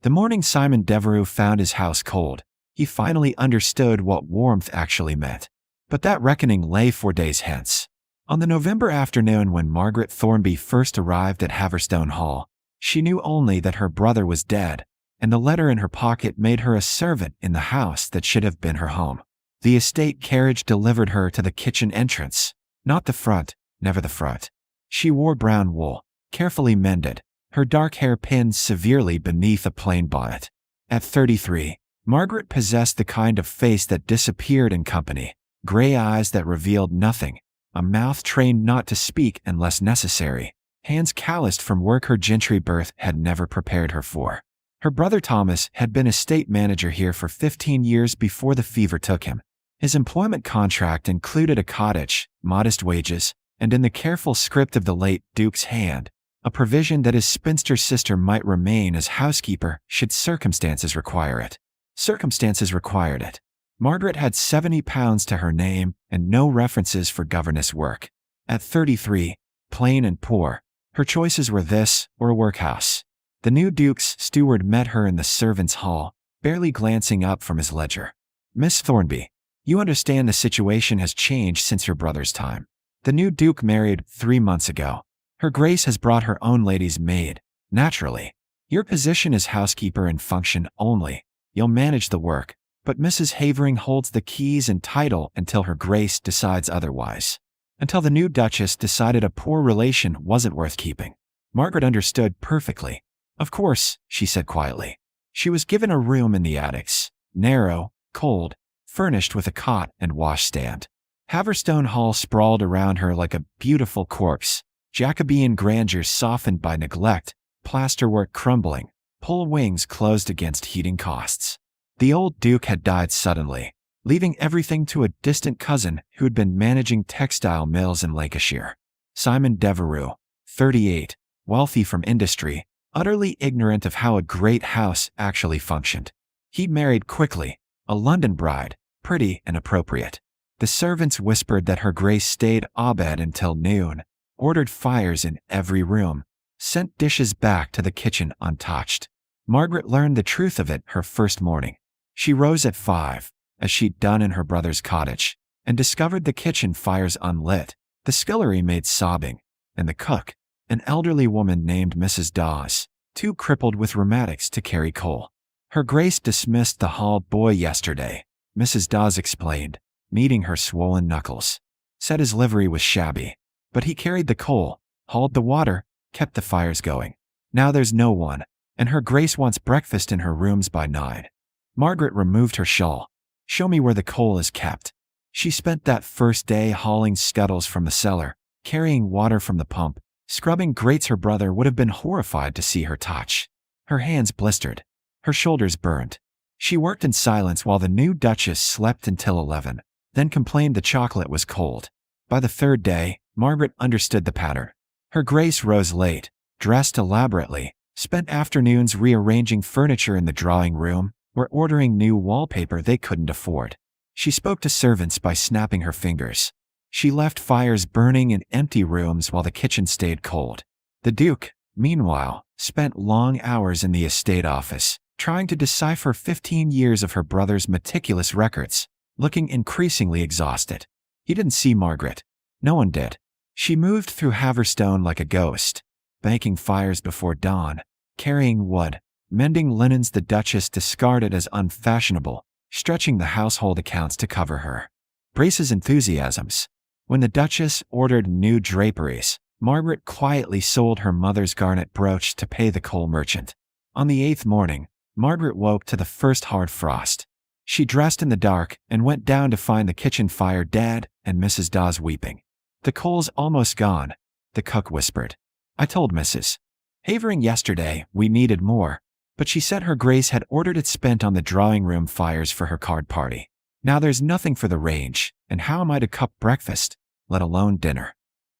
The morning Simon Devereux found his house cold, he finally understood what warmth actually meant. But that reckoning lay 4 days hence. On the November afternoon when Margaret Thornby first arrived at Haverstone Hall, she knew only that her brother was dead, and the letter in her pocket made her a servant in the house that should have been her home. The estate carriage delivered her to the kitchen entrance, not the front, never the front. She wore brown wool, carefully mended, her dark hair pinned severely beneath a plain bonnet. At 33, Margaret possessed the kind of face that disappeared in company, gray eyes that revealed nothing, a mouth trained not to speak unless necessary, hands calloused from work her gentry birth had never prepared her for. Her brother Thomas had been estate manager here for 15 years before the fever took him. His employment contract included a cottage, modest wages, and in the careful script of the late Duke's hand, a provision that his spinster sister might remain as housekeeper should circumstances require it. Circumstances required it. Margaret had £70 to her name and no references for governess work. At 33, plain and poor, her choices were this or a workhouse. The new Duke's steward met her in the servants' hall, barely glancing up from his ledger. "Miss Thornby, you understand the situation has changed since your brother's time. The new Duke married 3 months ago. Her Grace has brought her own lady's maid. Naturally, your position is housekeeper in function only. You'll manage the work, but Mrs. Havering holds the keys and title until her Grace decides otherwise. Until the new Duchess decided a poor relation wasn't worth keeping." Margaret understood perfectly. "Of course," she said quietly. She was given a room in the attics, narrow, cold, furnished with a cot and washstand. Haverstone Hall sprawled around her like a beautiful corpse, Jacobean grandeur softened by neglect, plasterwork crumbling, pole wings closed against heating costs. The old Duke had died suddenly, leaving everything to a distant cousin who had been managing textile mills in Lancashire. Simon Devereux, 38, wealthy from industry, utterly ignorant of how a great house actually functioned. He'd married quickly, a London bride, pretty and appropriate. The servants whispered that her Grace stayed abed until noon, ordered fires in every room, sent dishes back to the kitchen untouched. Margaret learned the truth of it her first morning. She rose at 5, as she'd done in her brother's cottage, and discovered the kitchen fires unlit, the scullery maid sobbing, and the cook, an elderly woman named Mrs. Dawes, too crippled with rheumatics to carry coal. "Her Grace dismissed the hall boy yesterday," Mrs. Dawes explained, kneading her swollen knuckles. "Said his livery was shabby, but he carried the coal, hauled the water, kept the fires going. Now there's no one, and her Grace wants breakfast in her rooms by 9. Margaret removed her shawl. "Show me where the coal is kept." She spent that first day hauling scuttles from the cellar, carrying water from the pump, scrubbing grates her brother would have been horrified to see her touch. Her hands blistered. Her shoulders burned. She worked in silence while the new Duchess slept until 11, then complained the chocolate was cold. By the third day, Margaret understood the pattern. Her Grace rose late, dressed elaborately, spent afternoons rearranging furniture in the drawing room, or ordering new wallpaper they couldn't afford. She spoke to servants by snapping her fingers. She left fires burning in empty rooms while the kitchen stayed cold. The Duke, meanwhile, spent long hours in the estate office, trying to decipher 15 years of her brother's meticulous records, looking increasingly exhausted. He didn't see Margaret. No one did. She moved through Haverstone like a ghost, banking fires before dawn, carrying wood, mending linens the Duchess discarded as unfashionable, stretching the household accounts to cover her. Brace's enthusiasms. When the Duchess ordered new draperies, Margaret quietly sold her mother's garnet brooch to pay the coal merchant. On the 8th morning, Margaret woke to the first hard frost. She dressed in the dark and went down to find the kitchen fire dead and Mrs. Dawes weeping. "The coal's almost gone," the cook whispered. "I told Mrs. Havering yesterday we needed more, but she said her Grace had ordered it spent on the drawing room fires for her card party. Now there's nothing for the range, and how am I to cook breakfast, let alone dinner?"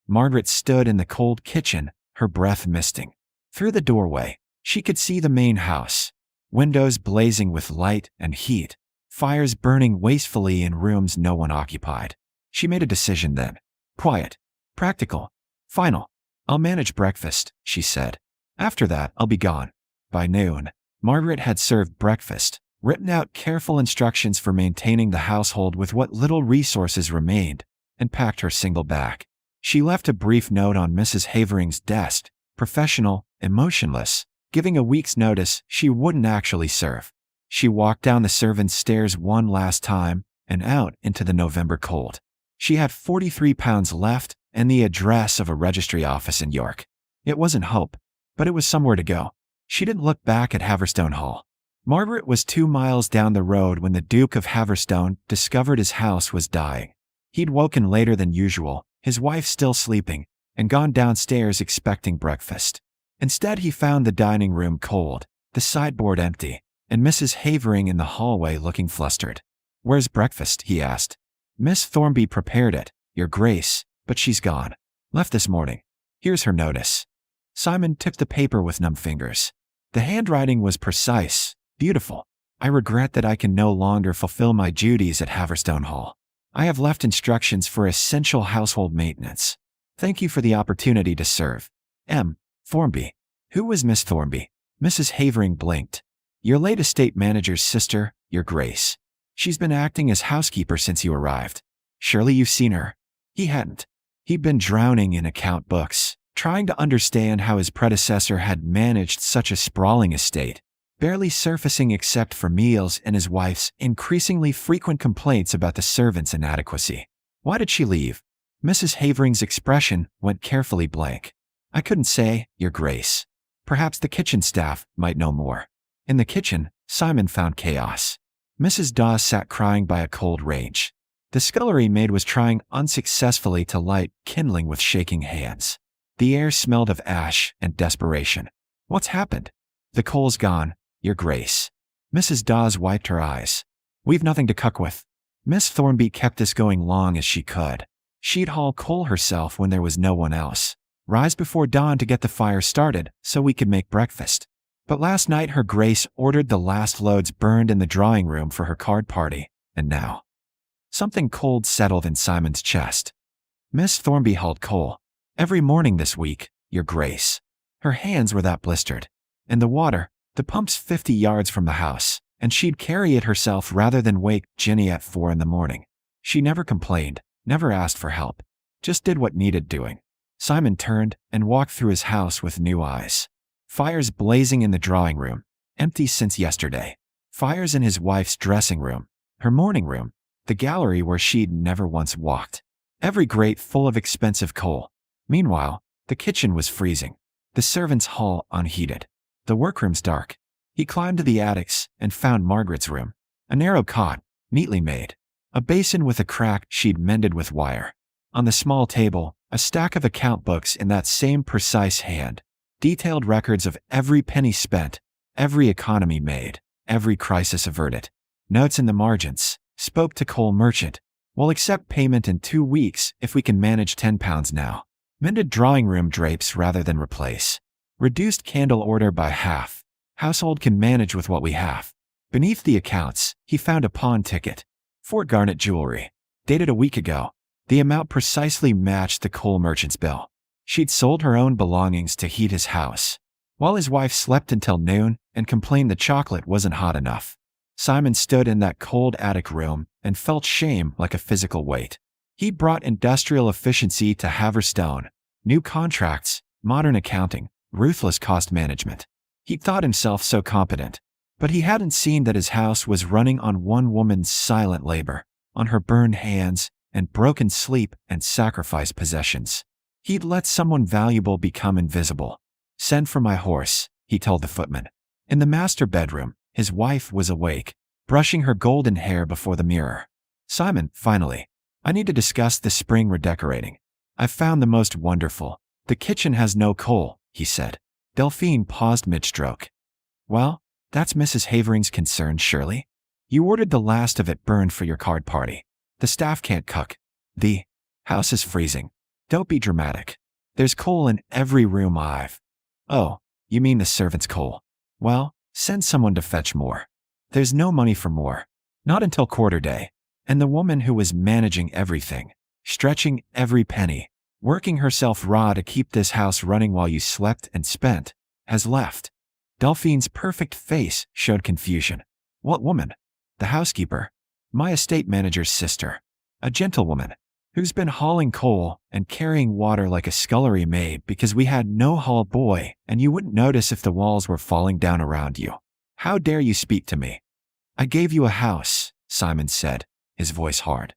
Margaret stood in the cold kitchen, her breath misting. Through the doorway, she could see the main house, windows blazing with light and heat, fires burning wastefully in rooms no one occupied. She made a decision then. Quiet, practical, final. "I'll manage breakfast," she said. "After that, I'll be gone." By noon, Margaret had served breakfast, written out careful instructions for maintaining the household with what little resources remained, and packed her single bag. She left a brief note on Mrs. Havering's desk, professional, emotionless, giving a week's notice she wouldn't actually serve. She walked down the servants' stairs one last time and out into the November cold. She had £43 left and the address of a registry office in York. It wasn't hope, but it was somewhere to go. She didn't look back at Haverstone Hall. Margaret was 2 miles down the road when the Duke of Haverstone discovered his house was dying. He'd woken later than usual, his wife still sleeping, and gone downstairs expecting breakfast. Instead, he found the dining room cold, the sideboard empty, and Mrs. Havering in the hallway looking flustered. "Where's breakfast?" he asked. "Miss Thornby prepared it, Your Grace, but she's gone. Left this morning. Here's her notice." Simon took the paper with numb fingers. The handwriting was precise, beautiful. "I regret that I can no longer fulfill my duties at Haverstone Hall. I have left instructions for essential household maintenance. Thank you for the opportunity to serve. M. Thornby." Who was Miss Thornby? Mrs. Havering blinked. "Your late estate manager's sister, Your Grace. She's been acting as housekeeper since you arrived. Surely you've seen her." He hadn't. He'd been drowning in account books, trying to understand how his predecessor had managed such a sprawling estate, barely surfacing except for meals and his wife's increasingly frequent complaints about the servants' inadequacy. Why did she leave? Mrs. Havering's expression went carefully blank. "I couldn't say, Your Grace. Perhaps the kitchen staff might know more." In the kitchen, Simon found chaos. Mrs. Dawes sat crying by a cold range. The scullery maid was trying unsuccessfully to light kindling with shaking hands. The air smelled of ash and desperation. "What's happened?" "The coal's gone, Your Grace." Mrs. Dawes wiped her eyes. "We've nothing to cook with." Miss Thornby kept this going long as she could. She'd haul coal herself when there was no one else, rise before dawn to get the fire started so we could make breakfast. But last night Her Grace ordered the last loads burned in the drawing room for her card party, and now. Something cold settled in Simon's chest. Miss Thornby hauled coal. Every morning this week, Your Grace. Her hands were that blistered. And the water, the pump's 50 yards from the house, and she'd carry it herself rather than wake Ginny at 4 in the morning. She never complained, never asked for help, just did what needed doing. Simon turned and walked through his house with new eyes. Fires blazing in the drawing room, empty since yesterday. Fires in his wife's dressing room, her morning room, the gallery where she'd never once walked. Every grate full of expensive coal. Meanwhile, the kitchen was freezing. The servants' hall unheated. The workrooms dark. He climbed to the attics and found Margaret's room. A narrow cot, neatly made. A basin with a crack she'd mended with wire. On the small table, a stack of account books in that same precise hand. Detailed records of every penny spent, every economy made, every crisis averted. Notes in the margins. Spoke to coal merchant. "We'll accept payment in 2 weeks if we can manage £10 now. Mended drawing room drapes rather than replace. Reduced candle order by half. Household can manage with what we have." Beneath the accounts, he found a pawn ticket. Fort Garnet jewelry. Dated a week ago. The amount precisely matched the coal merchant's bill. She'd sold her own belongings to heat his house, while his wife slept until noon and complained the chocolate wasn't hot enough. Simon stood in that cold attic room and felt shame like a physical weight. He brought industrial efficiency to Haverstone, new contracts, modern accounting, ruthless cost management. He thought himself so competent, but he hadn't seen that his house was running on one woman's silent labor, on her burned hands and broken sleep and sacrificed possessions. He'd let someone valuable become invisible. "Send for my horse," he told the footman. In the master bedroom, his wife was awake, brushing her golden hair before the mirror. "Simon, finally. I need to discuss the spring redecorating. I've found the most wonderful. The kitchen has no coal," he said. Delphine paused mid-stroke. "Well, that's Mrs. Havering's concern, surely? You ordered the last of it burned for your card party. The staff can't cook. The house is freezing. Don't be dramatic. There's coal in every room I've." "Oh, you mean the servants' coal? Well, send someone to fetch more. There's no money for more. Not until quarter day. And the woman who was managing everything, stretching every penny, working herself raw to keep this house running while you slept and spent, has left." Delphine's perfect face showed confusion. What woman? The housekeeper. My estate manager's sister. A gentlewoman who's been hauling coal and carrying water like a scullery maid because we had no hall boy and you wouldn't notice if the walls were falling down around you. How dare you speak to me? I gave you a house, Simon said, his voice hard.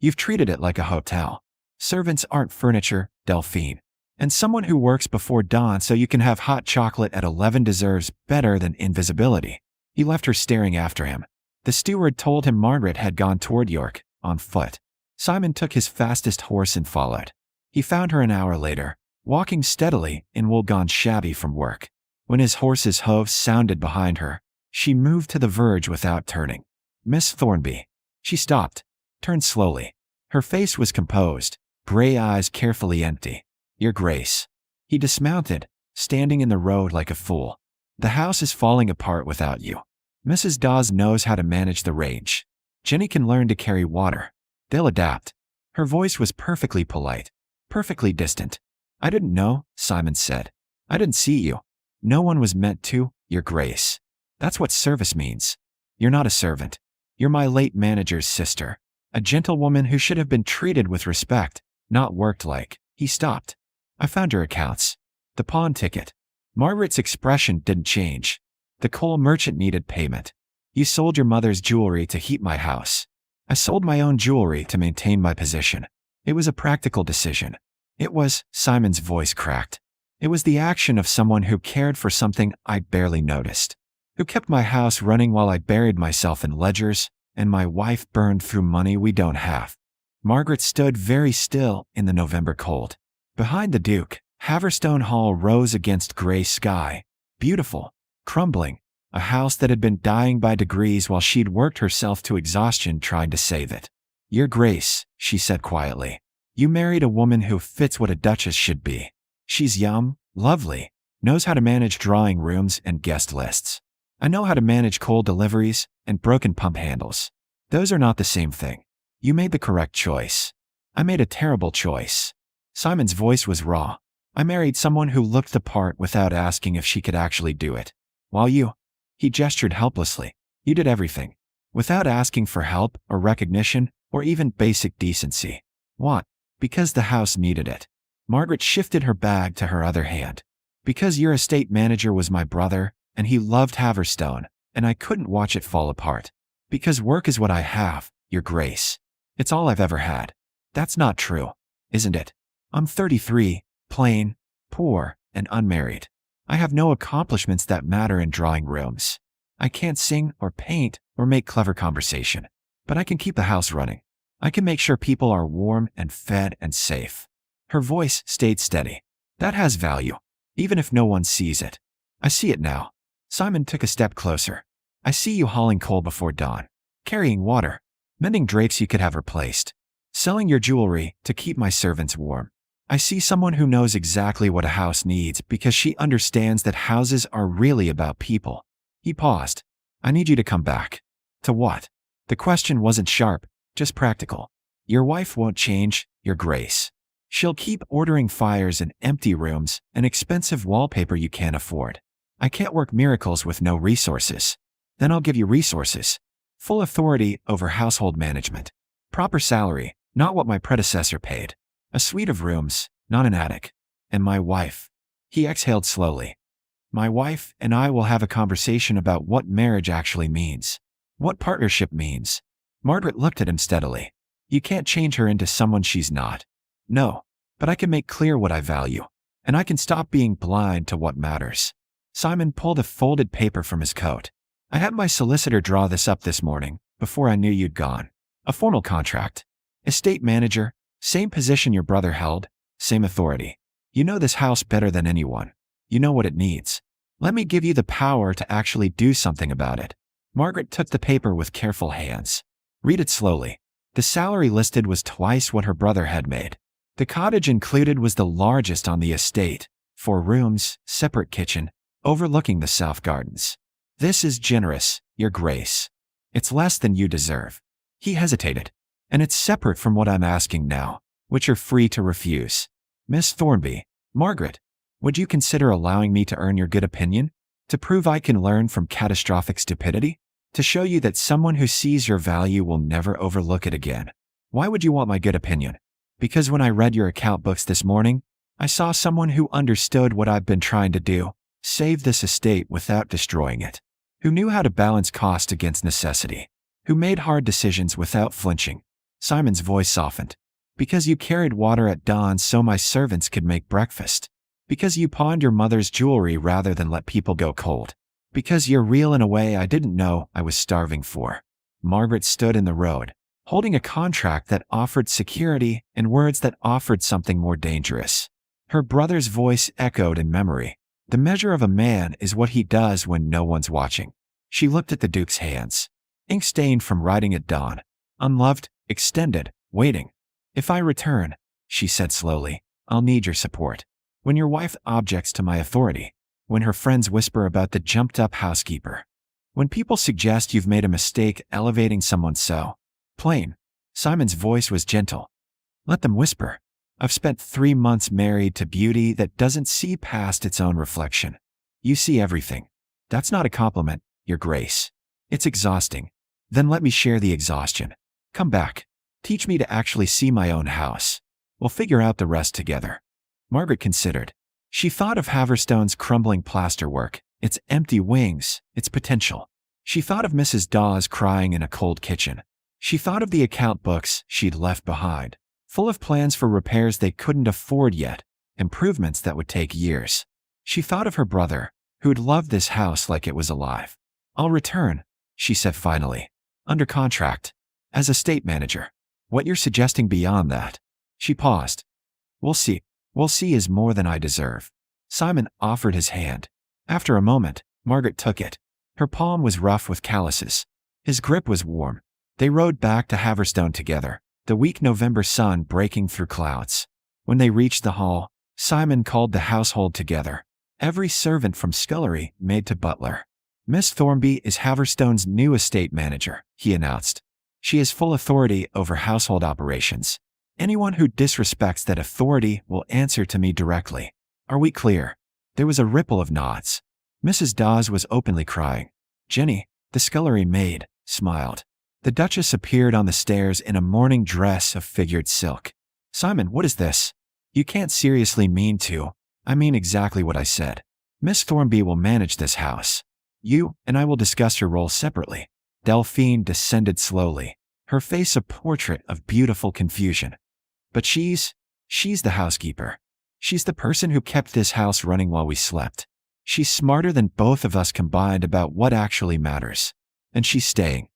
You've treated it like a hotel. Servants aren't furniture, Delphine. And someone who works before dawn so you can have hot chocolate at 11 deserves better than invisibility. He left her staring after him. The steward told him Margaret had gone toward York, on foot. Simon took his fastest horse and followed. He found her an hour later, walking steadily in wool gone shabby from work. When his horse's hoofs sounded behind her, she moved to the verge without turning. Miss Thornby. She stopped, turned slowly. Her face was composed, gray eyes carefully empty. Your Grace. He dismounted, standing in the road like a fool. The house is falling apart without you. Mrs. Dawes knows how to manage the range. Jenny can learn to carry water. They'll adapt. Her voice was perfectly polite, perfectly distant. I didn't know, Simon said. I didn't see you. No one was meant to, Your Grace. That's what service means. You're not a servant. You're my late manager's sister. A gentlewoman who should have been treated with respect, not worked like. He stopped. I found your accounts. The pawn ticket. Margaret's expression didn't change. The coal merchant needed payment. You sold your mother's jewelry to heat my house. I sold my own jewelry to maintain my position. It was a practical decision. It was, Simon's voice cracked. It was the action of someone who cared for something I barely noticed. Who kept my house running while I buried myself in ledgers, and my wife burned through money we don't have. Margaret stood very still in the November cold. Behind the Duke, Haverstone Hall rose against gray sky, beautiful, crumbling, a house that had been dying by degrees while she'd worked herself to exhaustion trying to save it. Your Grace, she said quietly, you married a woman who fits what a duchess should be. She's young, lovely, knows how to manage drawing rooms and guest lists. I know how to manage coal deliveries and broken pump handles. Those are not the same thing. You made the correct choice. I made a terrible choice. Simon's voice was raw. I married someone who looked the part without asking if she could actually do it. While you, he gestured helplessly, you did everything. Without asking for help or recognition or even basic decency. What? Because the house needed it. Margaret shifted her bag to her other hand. Because your estate manager was my brother, and he loved Haverstone, and I couldn't watch it fall apart. Because work is what I have, Your Grace. It's all I've ever had. That's not true, isn't it? I'm 33, plain, poor, and unmarried. I have no accomplishments that matter in drawing rooms. I can't sing or paint or make clever conversation. But I can keep the house running. I can make sure people are warm and fed and safe. Her voice stayed steady. That has value, even if no one sees it. I see it now. Simon took a step closer. I see you hauling coal before dawn, carrying water, mending drapes you could have replaced, selling your jewelry to keep my servants warm. I see someone who knows exactly what a house needs because she understands that houses are really about people. He paused. I need you to come back. To what? The question wasn't sharp, just practical. Your wife won't change, Your Grace. She'll keep ordering fires and empty rooms and expensive wallpaper you can't afford. I can't work miracles with no resources. Then I'll give you resources. Full authority over household management. Proper salary, not what my predecessor paid. A suite of rooms, not an attic. And my wife. He exhaled slowly. My wife and I will have a conversation about what marriage actually means. What partnership means. Margaret looked at him steadily. You can't change her into someone she's not. No, but I can make clear what I value. And I can stop being blind to what matters. Simon pulled a folded paper from his coat. I had my solicitor draw this up this morning, before I knew you'd gone. A formal contract. Estate manager, same position your brother held, same authority. You know this house better than anyone. You know what it needs. Let me give you the power to actually do something about it. Margaret took the paper with careful hands. Read it slowly. The salary listed was twice what her brother had made. The cottage included was the largest on the estate. 4 rooms, separate kitchen, overlooking the south gardens. This is generous, Your Grace. It's less than you deserve. He hesitated. And it's separate from what I'm asking now, which you're free to refuse. Miss Thornby, Margaret, would you consider allowing me to earn your good opinion? To prove I can learn from catastrophic stupidity? To show you that someone who sees your value will never overlook it again. Why would you want my good opinion? Because when I read your account books this morning, I saw someone who understood what I've been trying to do, save this estate without destroying it. Who knew how to balance cost against necessity. Who made hard decisions without flinching. Simon's voice softened. Because you carried water at dawn so my servants could make breakfast. Because you pawned your mother's jewelry rather than let people go cold. Because you're real in a way I didn't know I was starving for. Margaret stood in the road, holding a contract that offered security and words that offered something more dangerous. Her brother's voice echoed in memory. The measure of a man is what he does when no one's watching. She looked at the Duke's hands, ink-stained from writing at dawn, unloved, extended, waiting. If I return, she said slowly, I'll need your support. When your wife objects to my authority, when her friends whisper about the jumped-up housekeeper, when people suggest you've made a mistake elevating someone so plain. Simon's voice was gentle. Let them whisper. I've spent 3 months married to beauty that doesn't see past its own reflection. You see everything. That's not a compliment, Your Grace. It's exhausting. Then let me share the exhaustion. Come back. Teach me to actually see my own house. We'll figure out the rest together. Margaret considered. She thought of Haverstone's crumbling plasterwork, its empty wings, its potential. She thought of Mrs. Dawes crying in a cold kitchen. She thought of the account books she'd left behind, full of plans for repairs they couldn't afford yet, improvements that would take years. She thought of her brother, who'd loved this house like it was alive. I'll return, she said finally. Under contract. As estate manager. What you're suggesting beyond that? She paused. We'll see. We'll see is more than I deserve. Simon offered his hand. After a moment, Margaret took it. Her palm was rough with calluses. His grip was warm. They rode back to Haverstone together, the weak November sun breaking through clouds. When they reached the hall, Simon called the household together. Every servant from scullery maid to butler. Miss Thornby is Haverstone's new estate manager, he announced. She has full authority over household operations. Anyone who disrespects that authority will answer to me directly. Are we clear? There was a ripple of nods. Mrs. Dawes was openly crying. Jenny, the scullery maid, smiled. The Duchess appeared on the stairs in a morning dress of figured silk. Simon, what is this? You can't seriously mean to. I mean exactly what I said. Miss Thornby will manage this house. You and I will discuss your roles separately. Delphine descended slowly, her face a portrait of beautiful confusion. But she's the housekeeper. She's the person who kept this house running while we slept. She's smarter than both of us combined about what actually matters. And she's staying.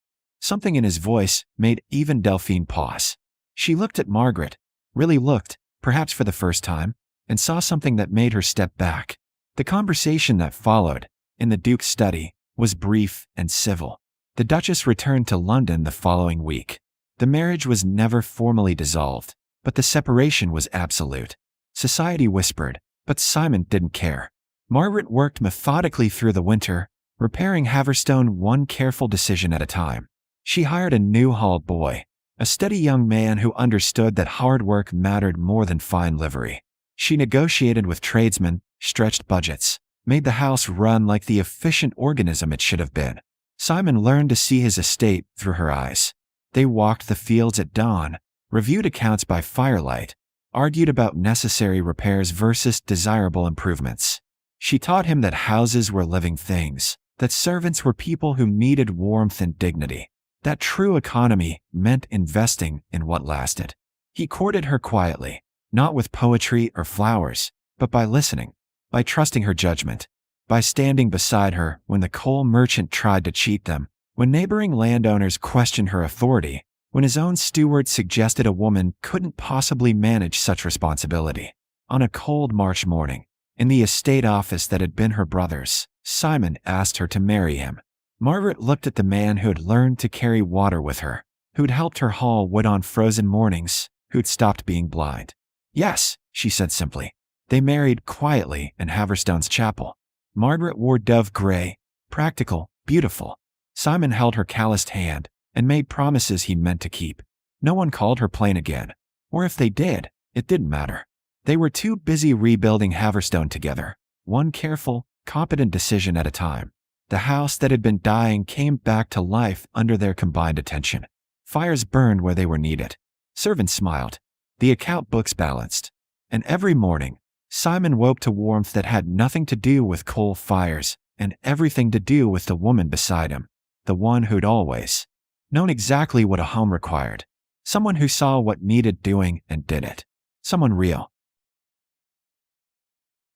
Something in his voice made even Delphine pause. She looked at Margaret, really looked, perhaps for the first time, and saw something that made her step back. The conversation that followed, in the Duke's study, was brief and civil. The Duchess returned to London the following week. The marriage was never formally dissolved, but the separation was absolute. Society whispered, but Simon didn't care. Margaret worked methodically through the winter, repairing Haverstone one careful decision at a time. She hired a new hall boy, a steady young man who understood that hard work mattered more than fine livery. She negotiated with tradesmen, stretched budgets, made the house run like the efficient organism it should have been. Simon learned to see his estate through her eyes. They walked the fields at dawn, reviewed accounts by firelight, argued about necessary repairs versus desirable improvements. She taught him that houses were living things, that servants were people who needed warmth and dignity, that true economy meant investing in what lasted. He courted her quietly, not with poetry or flowers, but by listening, by trusting her judgment, by standing beside her when the coal merchant tried to cheat them, when neighboring landowners questioned her authority, when his own steward suggested a woman couldn't possibly manage such responsibility. On a cold March morning, in the estate office that had been her brother's, Simon asked her to marry him. Margaret looked at the man who'd learned to carry water with her, who'd helped her haul wood on frozen mornings, who'd stopped being blind. Yes, she said simply. They married quietly in Haverstone's chapel. Margaret wore dove gray, practical, beautiful. Simon held her calloused hand and made promises he meant to keep. No one called her plain again. Or if they did, it didn't matter. They were too busy rebuilding Haverstone together, one careful, competent decision at a time. The house that had been dying came back to life under their combined attention. Fires burned where they were needed. Servants smiled. The account books balanced. And every morning, Simon woke to warmth that had nothing to do with coal fires and everything to do with the woman beside him, the one who'd always known exactly what a home required. Someone who saw what needed doing and did it. Someone real.